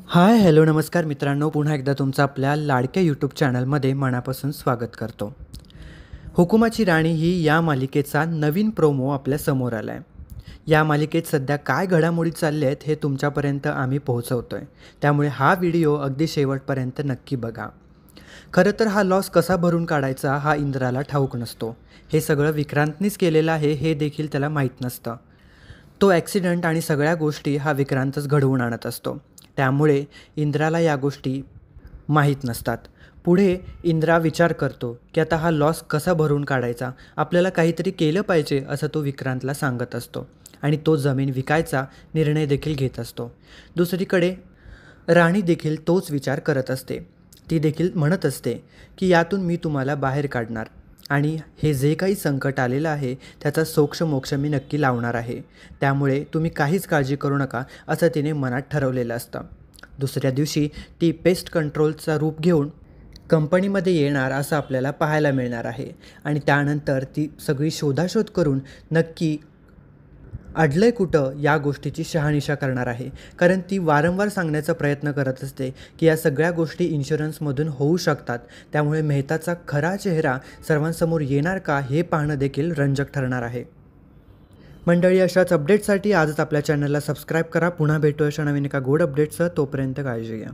Hi hello नमस्कार मित्रांनो, पुन्हा एकदा तुमचं आपल्या लाडक्या यूट्यूब चॅनलमध्ये मनापासून स्वागत करतो. हुकुमाची राणी ही या मालिकेचा नवीन प्रोमो आपल्या समोर आला आहे. या मालिकेत सध्या काय घडामोडी चालल्या आहेत हे तुमच्यापर्यंत आम्ही पोहोचवतो आहे, त्यामुळे हा व्हिडिओ अगदी शेवटपर्यंत नक्की बघा. खरं तर हा लॉस कसा भरून काढायचा हा इंद्राला ठाऊक नसतो. हे सगळं विक्रांतनीच केलेलं आहे हे देखील त्याला माहीत नसतं. तो ॲक्सिडेंट आणि सगळ्या गोष्टी हा विक्रांतच घडवून आणत असतो. त्यामुळे इंद्राला या गोष्टी माहीत नसतात. पुढे इंद्रा विचार करतो की आता हा लॉस कसा भरून काढायचा, आपल्याला काहीतरी केलं पाहिजे असं तो विक्रांतला सांगत असतो आणि तो जमीन विकायचा निर्णय देखील घेत असतो. दुसरीकडे राणी देखील तोच विचार करत असते. ती देखील म्हणत असते की यातून मी तुम्हाला बाहेर काढणार आणि हे जे काही संकट आलेलं आहे त्याचा सोक्ष मी नक्की लावणार आहे. त्यामुळे तुम्ही काहीच काळजी करू नका असं तिने मनात ठरवलेलं असतं. दुसऱ्या दिवशी ती पेस्ट कंट्रोलचा रूप घेऊन कंपनीमध्ये येणार असं आपल्याला पाहायला मिळणार आहे आणि त्यानंतर ती सगळी शोधाशोध करून नक्की अडलंय कुठं या गोष्टीची शहानिशा करणार आहे. कारण ती वारंवार सांगण्याचा प्रयत्न करत असते की या सगळ्या गोष्टी इन्शुरन्समधून होऊ शकतात. त्यामुळे मेहताचा खरा चेहरा सर्वांसमोर येणार का हे पाहणं देखील रंजक ठरणार आहे. मंडळी, अशाच अपडेट्ससाठी आजच आपल्या चॅनलला सबस्क्राईब करा. पुन्हा भेटू अशा नवीन एका गोड अपडेट्सचं. तोपर्यंत काळजी घ्या.